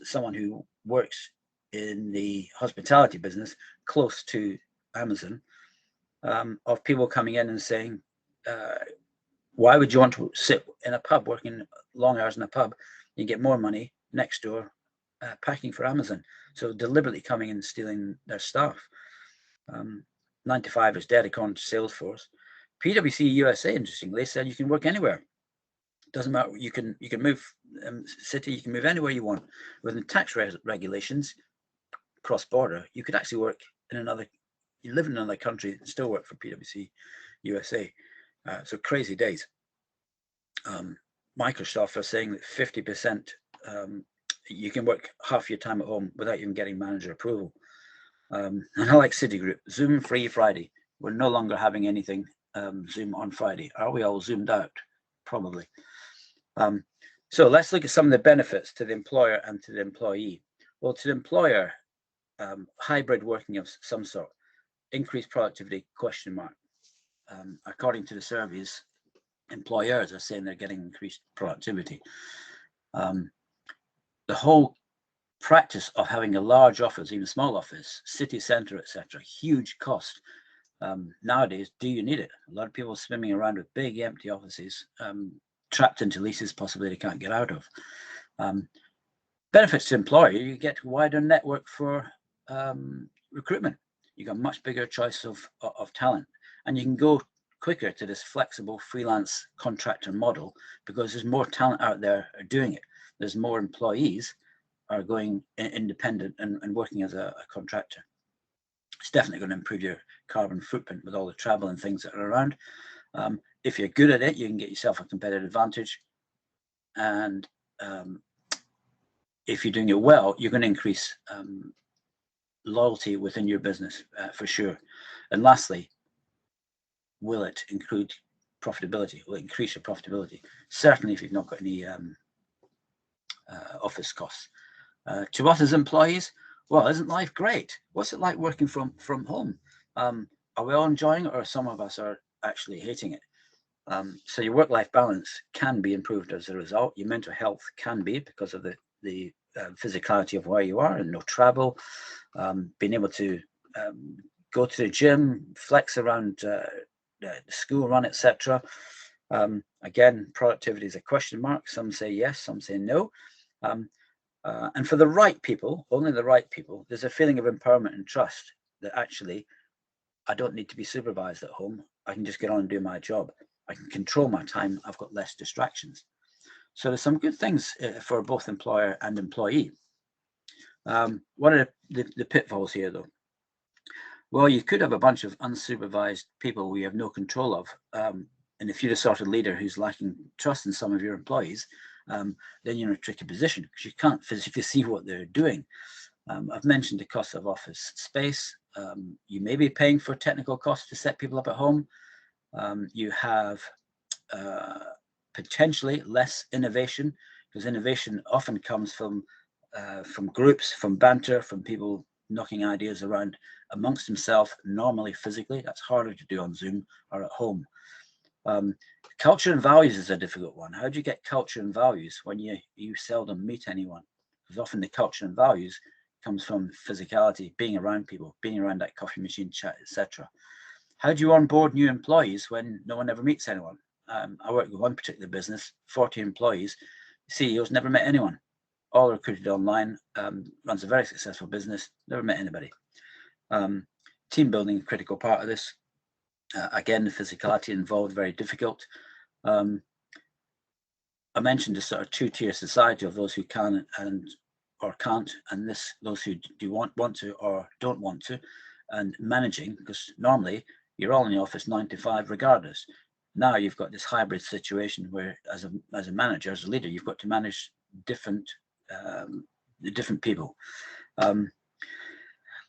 someone who works in the hospitality business close to Amazon, of people coming in and saying, why would you want to sit in a pub, working long hours in a pub? You get more money next door packing for Amazon. So deliberately coming in and stealing their staff. 9 to 5 is dead according to Salesforce. PwC USA, interestingly, said you can work anywhere. Doesn't matter. You can move city. You can move anywhere you want. Within tax regulations, cross border, you could actually work in another. You live in another country and still work for PwC USA. So crazy days. Microsoft are saying that 50% you can work half your time at home without even getting manager approval. And I like Citigroup. Zoom free Friday. We're no longer having anything Zoom on Friday. Are we all zoomed out? Probably. So let's look at some of the benefits to the employer and to the employee. Well, to the employer, hybrid working of some sort, increased productivity, question mark. According to the surveys, employers are saying they're getting increased productivity. The whole practice of having a large office, even small office, city centre, etc., huge cost. Nowadays, do you need it? A lot of people swimming around with big empty offices, trapped into leases possibly they can't get out of. Benefits to employer, you get a wider network for recruitment. You got a much bigger choice of talent, and you can go quicker to this flexible freelance contractor model because there's more talent out there doing it. There's more employees are going independent and working as a contractor. It's definitely going to improve your carbon footprint with all the travel and things that are around. If you're good at it, you can get yourself a competitive advantage. And if you're doing it well, you're going to increase loyalty within your business for sure. And lastly, will it include profitability? Will it increase your profitability? Certainly if you've not got any office costs. To us as employees, well, isn't life great? What's it like working from home? Are we all enjoying it, or some of us are actually hating it? So your work-life balance can be improved as a result. Your mental health can be, because of the physicality of where you are and no travel, being able to go to the gym, flex around the school run, etc. Again, productivity is a question mark. Some say yes, some say no. And for the right people, only the right people, there's a feeling of empowerment and trust that actually, I don't need to be supervised at home. I can just get on and do my job. I can control my time. I've got less distractions. So there's some good things for both employer and employee. What are the pitfalls here, though? Well, you could have a bunch of unsupervised people we have no control of. And if you're the sort of leader who's lacking trust in some of your employees, then you're in a tricky position because you can't physically see what they're doing. I've mentioned the cost of office space. You may be paying for technical costs to set people up at home. You have potentially less innovation, because innovation often comes from groups, from banter, from people knocking ideas around amongst themselves, normally physically. That's harder to do on Zoom or at home. Culture and values is a difficult one. How do you get culture and values when you seldom meet anyone? Because often the culture and values comes from physicality, being around people, being around that coffee machine chat, etc. How do you onboard new employees when no one ever meets anyone? I work with one particular business, 40 employees. CEO's never met anyone. All recruited online, runs a very successful business, never met anybody. Team building is a critical part of this. Again, the physicality involved, very difficult. I mentioned a sort of two-tier society of those who can or can't, and those who do want to or don't want to, and managing, because normally you're all in the office 9 to 5 regardless. Now you've got this hybrid situation where, as a manager, as a leader, you've got to manage different people.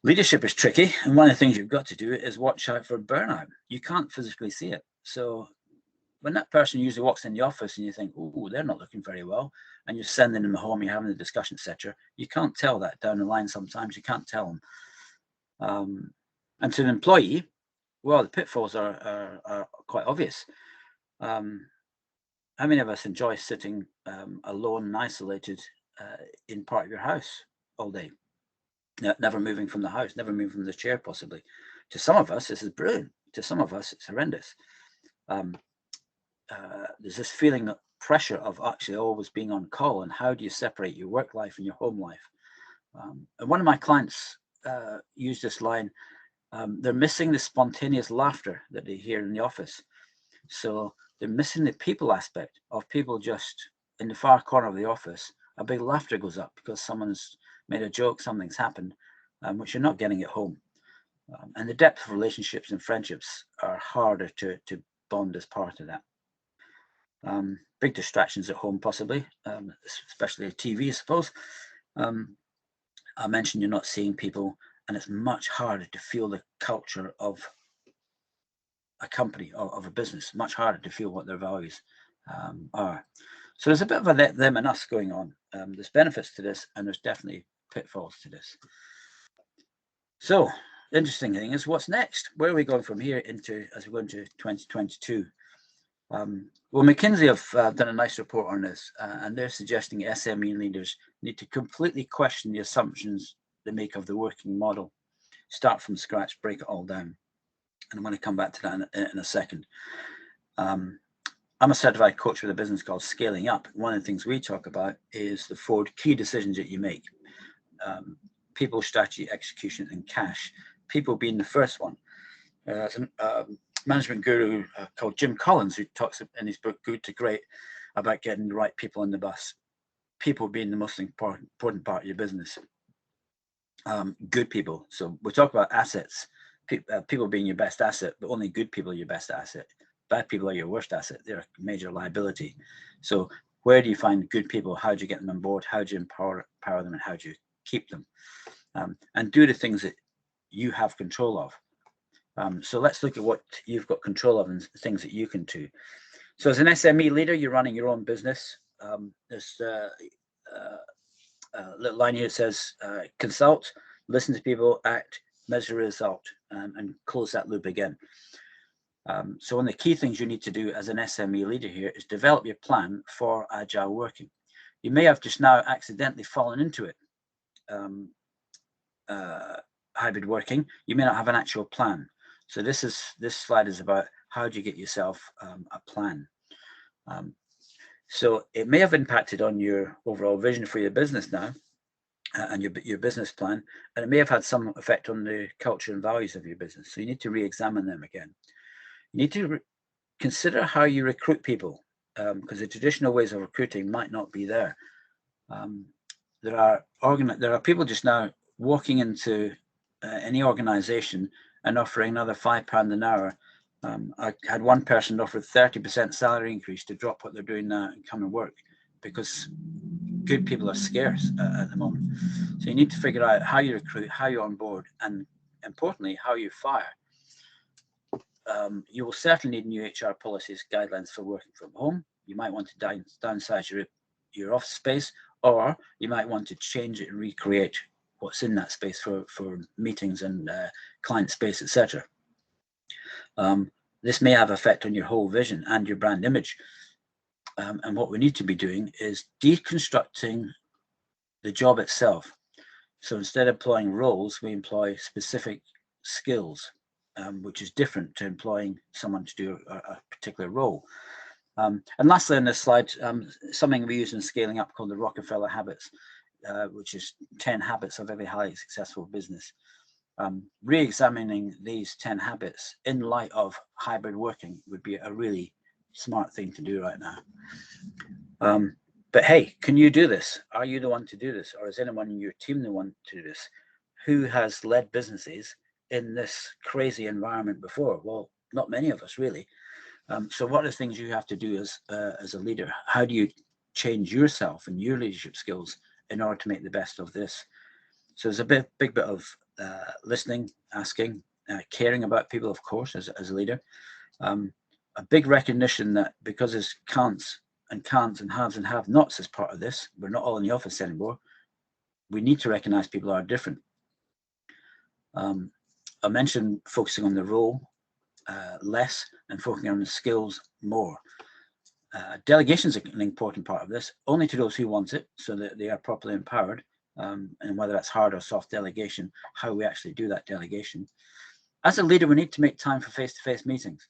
Leadership is tricky, and one of the things you've got to do is watch out for burnout. You can't physically see it. So when that person usually walks in the office and you think, oh, they're not looking very well, and you're sending them home, you're having a discussion, etc., you can't tell that down the line sometimes. You can't tell them. And to an employee, well, the pitfalls are quite obvious. And how many of us enjoy sitting alone and isolated in part of your house all day, never moving from the house, never moving from the chair possibly? To some of us, this is brilliant. To some of us, it's horrendous. There's this feeling of pressure of actually always being on call, and how do you separate your work life and your home life? And one of my clients used this line, they're missing the spontaneous laughter that they hear in the office. So they're missing the people aspect of people just in the far corner of the office. A big laughter goes up because someone's made a joke, something's happened, which you're not getting at home. And the depth of relationships and friendships are harder to bond as part of that. Big distractions at home, possibly, especially TV, I suppose. I mentioned you're not seeing people, and it's much harder to feel the culture of a company, of a business, much harder to feel what their values are. So there's a bit of a them and us going on. There's benefits to this, and there's definitely pitfalls to this. So the interesting thing is, what's next? Where are we going from here into, as we go into 2022? Well, McKinsey have done a nice report on this, and they're suggesting SME leaders need to completely question the assumptions they make of the working model, start from scratch, break it all down. And I'm going to come back to that in a second. I'm a certified coach with a business called Scaling Up. One of the things we talk about is the 4 key decisions that you make. People, strategy, execution, and cash. People being the first one. There's a management guru called Jim Collins, who talks in his book Good to Great about getting the right people on the bus. People being the most important part of your business. Good people. So we talk about assets. People being your best asset, but only good people are your best asset. Bad people are your worst asset. They're a major liability. So where do you find good people? How do you get them on board? How do you empower them, and how do you keep them? And do the things that you have control of. So let's look at what you've got control of and things that you can do. So as an SME leader, you're running your own business. There's a little line here that says, consult, listen to people, act, measure result, and close that loop again. So one of the key things you need to do as an SME leader here is develop your plan for agile working. You may have just now accidentally fallen into it. Hybrid working, you may not have an actual plan. So this slide is about how do you get yourself a plan. So it may have impacted on your overall vision for your business now, and your business plan, and it may have had some effect on the culture and values of your business. So you need to re-examine them again. You need to consider how you recruit people, because the traditional ways of recruiting might not be there. There are people just now walking into any organization and offering another £5 an hour. I had one person offer 30% salary increase to drop what they're doing now and come and work, because good people are scarce at the moment. So you need to figure out how you recruit, how you onboard, and importantly, how you fire. You will certainly need new HR policies, guidelines for working from home. You might want to downsize your office space, or you might want to change it and recreate what's in that space for meetings and client space, etc. This may have effect on your whole vision and your brand image. And what we need to be doing is deconstructing the job itself. So instead of employing roles, we employ specific skills, which is different to employing someone to do a particular role. And lastly on this slide, something we use in Scaling Up called the Rockefeller Habits, which is 10 habits of every highly successful business. Re-examining these 10 habits in light of hybrid working would be a really smart thing to do right now. But hey, can you do this? Are you the one to do this? Or is anyone in your team the one to do this? Who has led businesses in this crazy environment before? Well, not many of us really. So what are the things you have to do as a leader? How do you change yourself and your leadership skills in order to make the best of this? So there's a big bit of listening, asking, caring about people, of course, as a leader. A big recognition that because there's can'ts and haves and have-nots as part of this, we're not all in the office anymore. We need to recognize people are different. I mentioned focusing on the role less and focusing on the skills more. Delegation is an important part of this, only to those who want it, so that they are properly empowered, and whether that's hard or soft delegation, how we actually do that delegation. As a leader, we need to make time for face-to-face meetings.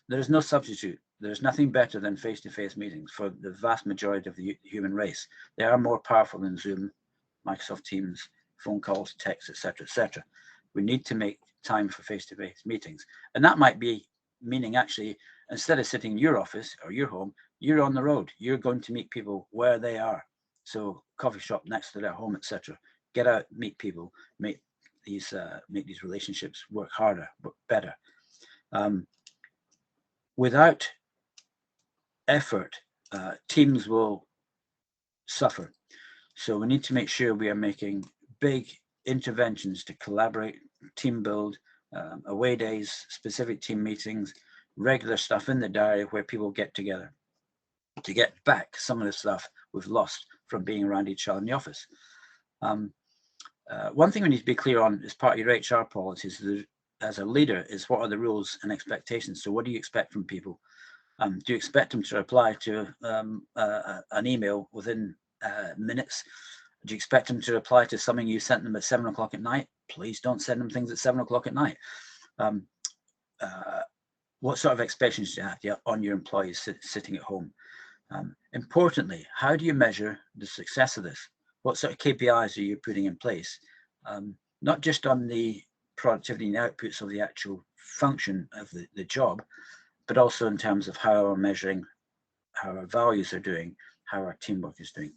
There is no substitute. There's nothing better than face-to-face meetings for the vast majority of the human race. They are more powerful than Zoom, Microsoft Teams, phone calls, texts, etc., etc. We need to make time for face-to-face meetings, and that might be meaning actually, instead of sitting in your office or your home, you're on the road. You're going to meet people where they are. So coffee shop next to their home, etc. Get out, meet people, make these relationships work harder, work better. Without effort, teams will suffer. So we need to make sure we are making big interventions to collaborate, team build, away days, specific team meetings, regular stuff in the diary where people get together to get back some of the stuff we've lost from being around each other in the office. One thing we need to be clear on as part of your HR policies as a leader is what are the rules and expectations. So what do you expect from people? Do you expect them to reply to an email within minutes? Do you expect them to reply to something you sent them at 7 o'clock at night? Please don't send them things at 7 o'clock at night. What sort of expectations do you have on your employees sitting at home? Importantly, how do you measure the success of this? What sort of KPIs are you putting in place? Not just on the productivity and outputs of the actual function of the job, but also in terms of how we're measuring how our values are doing, how our teamwork is doing.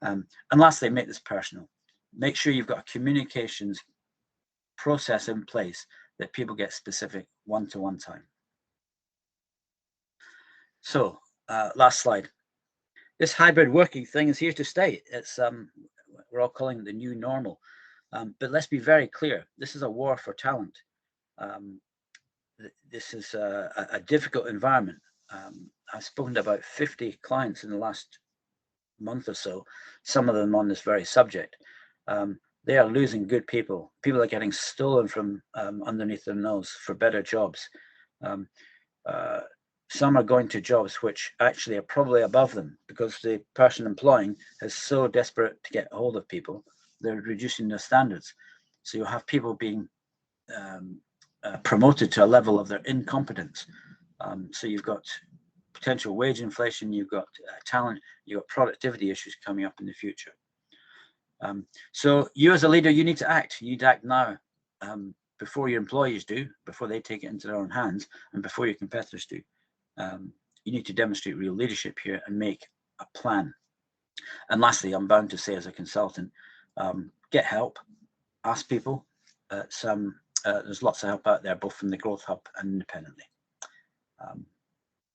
And lastly, make this personal. Make sure you've got a communications process in place that people get specific one-to-one time. So last slide. This hybrid working thing is here to stay. It's we're all calling it the new normal. But let's be very clear. This is a war for talent. This is a difficult environment. I've spoken to about 50 clients in the last month or so, some of them on this very subject. They are losing good people. People are getting stolen from underneath their nose for better jobs. Some are going to jobs which actually are probably above them because the person employing is so desperate to get hold of people, they're reducing their standards. So you'll have people being promoted to a level of their incompetence. So you've got potential wage inflation, you've got talent, you've got productivity issues coming up in the future. So you as a leader, you need to act. You need to act now, before your employees do, before they take it into their own hands, and before your competitors do. You need to demonstrate real leadership here and make a plan. And lastly, I'm bound to say as a consultant, get help, ask people. There's lots of help out there, both from the Growth Hub and independently.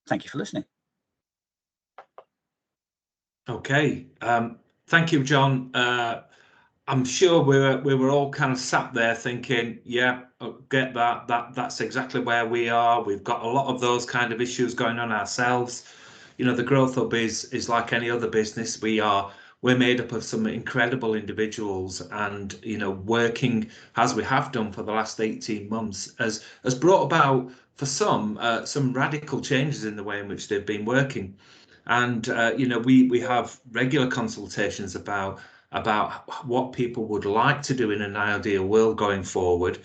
Thank you for listening. Okay, thank you, John. I'm sure we were all kind of sat there thinking, yeah, get that. That's exactly where we are. We've got a lot of those kind of issues going on ourselves. You know, the Growth Hub is like any other business. We're made up of some incredible individuals, and you know, working as we have done for the last 18 months has brought about for some radical changes in the way in which they've been working. And you know, we have regular consultations about what people would like to do in an ideal world going forward,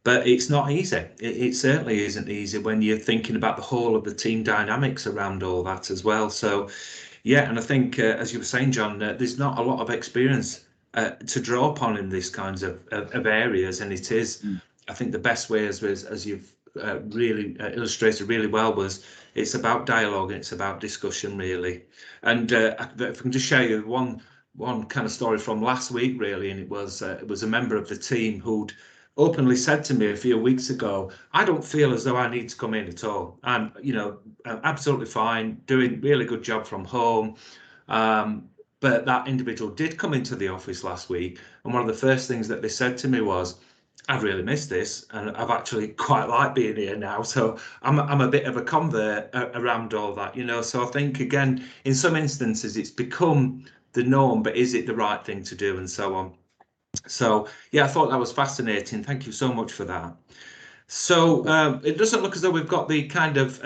but it's not easy. It certainly isn't easy when you're thinking about the whole of the team dynamics around all that as well. So yeah, and I think as you were saying, John, there's not a lot of experience to draw upon in these kinds of areas, and it is I think the best way, as you've really illustrated really well, was it's about dialogue and it's about discussion really. And if I can just share you one kind of story from last week really, and it was a member of the team who'd openly said to me a few weeks ago, I don't feel as though I need to come in at all. I'm, you know, absolutely fine, doing really good job from home. But that individual did come into the office last week, and one of the first things that they said to me was, I've really missed this, and I've actually quite liked being here now. So I'm a bit of a convert around all that, you know. So I think again, in some instances, it's become the norm, but is it the right thing to do, and so on. So yeah, I thought that was fascinating. Thank you so much for that. So it doesn't look as though we've got the kind of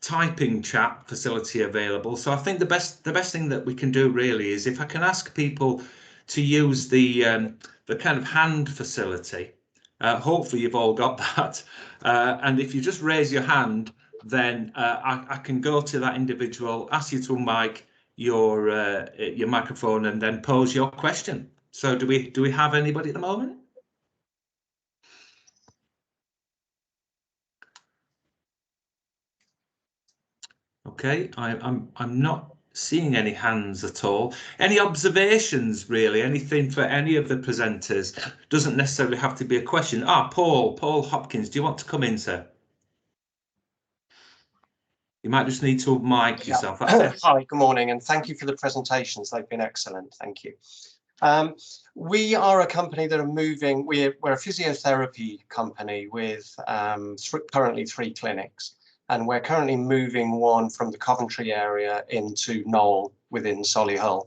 typing chat facility available. So I think the best thing that we can do really is if I can ask people to use the kind of hand facility. Hopefully you've all got that. And if you just raise your hand, then I can go to that individual, ask you to unmic your microphone, and then pose your question. So do we have anybody at the moment? Okay, I'm not seeing any hands at all. Any observations, really? Anything for any of the presenters? Doesn't necessarily have to be a question. Paul Hopkins, do you want to come in, sir? You might just need to mic yourself. That's Hi, good morning, and thank you for the presentations. They've been excellent. Thank you. We are a company that are moving. We're a physiotherapy company with currently 3 clinics. And we're currently moving one from the Coventry area into Knoll within Solihull.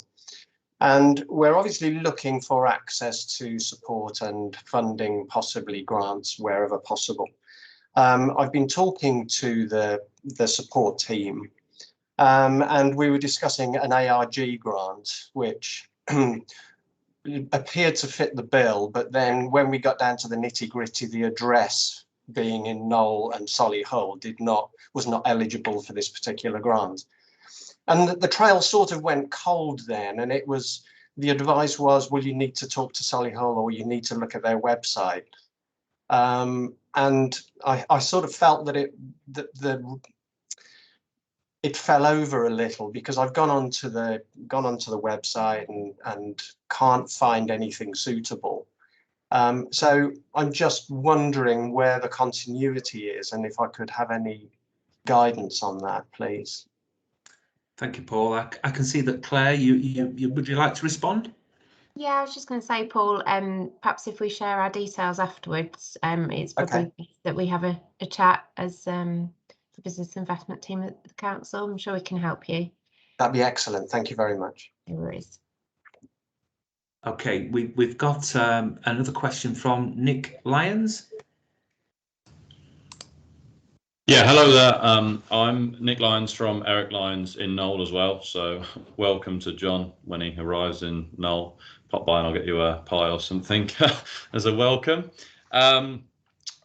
And we're obviously looking for access to support and funding, possibly grants wherever possible. I've been talking to the support team, and we were discussing an ARG grant, which appeared to fit the bill. But then when we got down to the nitty-gritty, the address being in Knoll and Solihull was not eligible for this particular grant. And the trail sort of went cold then, and the advice was, well, you need to talk to Solihull, or you need to look at their website. And I sort of felt that it fell over a little, because I've gone onto the website and can't find anything suitable. So I'm just wondering where the continuity is, and if I could have any guidance on that, please. Thank you, Paul. I can see that Claire, would you like to respond? Yeah, I was just going to say, Paul, perhaps if we share our details afterwards, it's probably best that we have a chat as the business investment team at the council. I'm sure we can help you. That'd be excellent. Thank you very much. No worries. Okay, we've got another question from Nick Lyons. Yeah, hello there. I'm Nick Lyons from Eric Lyons in Knoll as well. So welcome to John when he arrives in Knoll. Pop by and I'll get you a pie or something as a welcome. I'm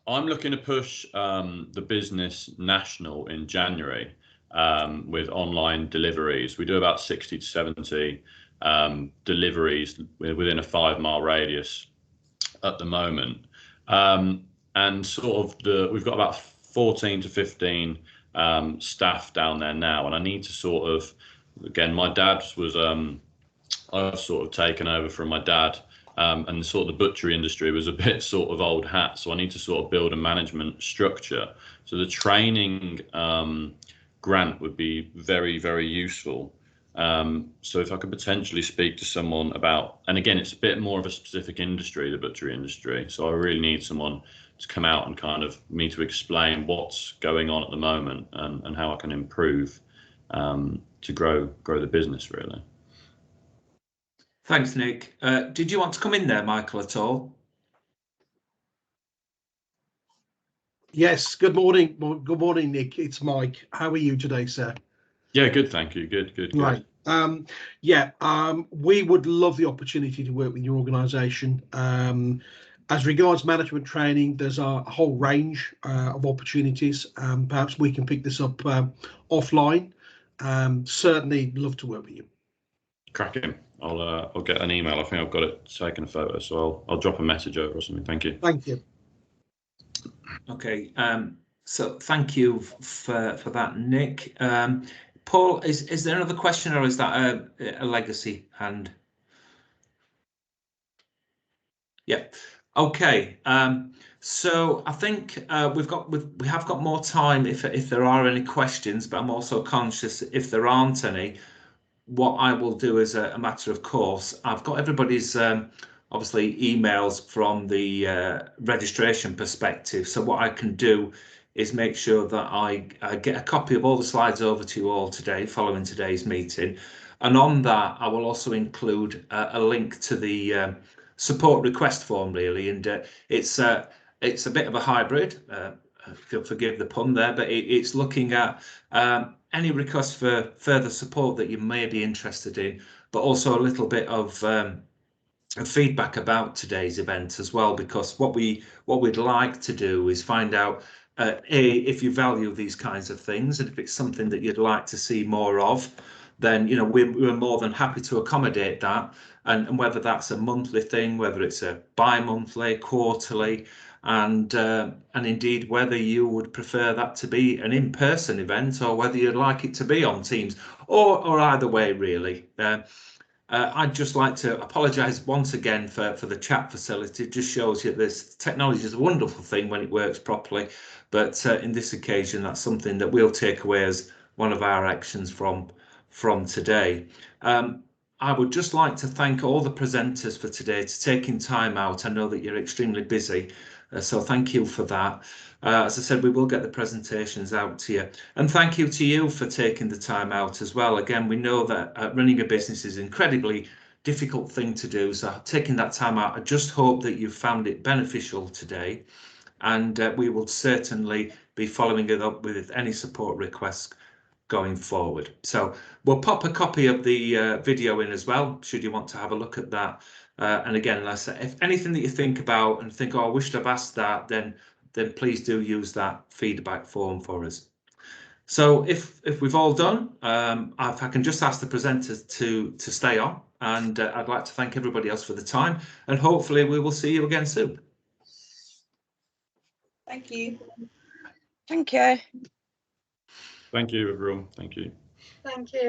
looking to push the business national in January with online deliveries. We do about 60 to 70 deliveries within a 5-mile radius at the moment, and sort of we've got about 14 to 15 staff down there now, and I need to sort of, again, my dad was I've sort of taken over from my dad, and sort of the butchery industry was a bit sort of old hat, so I need to sort of build a management structure. So the training grant would be very, very useful. So if I could potentially speak to someone about, and again, it's a bit more of a specific industry, the butchery industry. So I really need someone to come out and kind of me to explain what's going on at the moment and how I can improve to grow the business, really. Thanks, Nick. Did you want to come in there, Michael, at all? Yes, good morning. Good morning, Nick. It's Mike. How are you today, sir? Yeah, good, thank you. Good. Right. We would love the opportunity to work with your organisation. As regards management training, there's a whole range of opportunities. Perhaps we can pick this up offline. Certainly love to work with you. Cracking. I'll get an email. I think I've got it taken a photo, so I'll drop a message over or something. Thank you. Thank you. Okay. So thank you for that, Nick. Paul, is there another question, or is that a legacy hand? Yeah. Okay. So I think we have got more time if there are any questions, but I'm also conscious if there aren't any, what I will do as a matter of course, I've got everybody's obviously emails from the registration perspective. So what I can do is make sure that I get a copy of all the slides over to you all today following today's meeting. And on that, I will also include a link to the support request form, really. And it's a bit of a hybrid. if you'll forgive the pun there, but it's looking at any requests for further support that you may be interested in, but also a little bit of feedback about today's event as well, because what we'd like to do is find out if you value these kinds of things, and if it's something that you'd like to see more of, then we're more than happy to accommodate that, and whether that's a monthly thing, whether it's a bi-monthly, quarterly, and indeed whether you would prefer that to be an in-person event, or whether you'd like it to be on Teams, or either way really. I'd just like to apologise once again for the chat facility. It just shows you this technology is a wonderful thing when it works properly, but in this occasion that's something that we'll take away as one of our actions from today. I would just like to thank all the presenters for today for taking time out. I know that you're extremely busy, so thank you for that. As I said, we will get the presentations out to you, and thank you to you for taking the time out as well. Again, we know that running a business is an incredibly difficult thing to do, so taking that time out, I just hope that you found it beneficial today, and we will certainly be following it up with any support requests going forward. So we'll pop a copy of the video in as well, should you want to have a look at that. And again, if anything that you think about and think, oh, I wished I've asked that, then please do use that feedback form for us. So if we've all done, if I can just ask the presenters to stay on, and I'd like to thank everybody else for the time, and hopefully we will see you again soon. Thank you. Thank you. Thank you, everyone. Thank you. Thank you.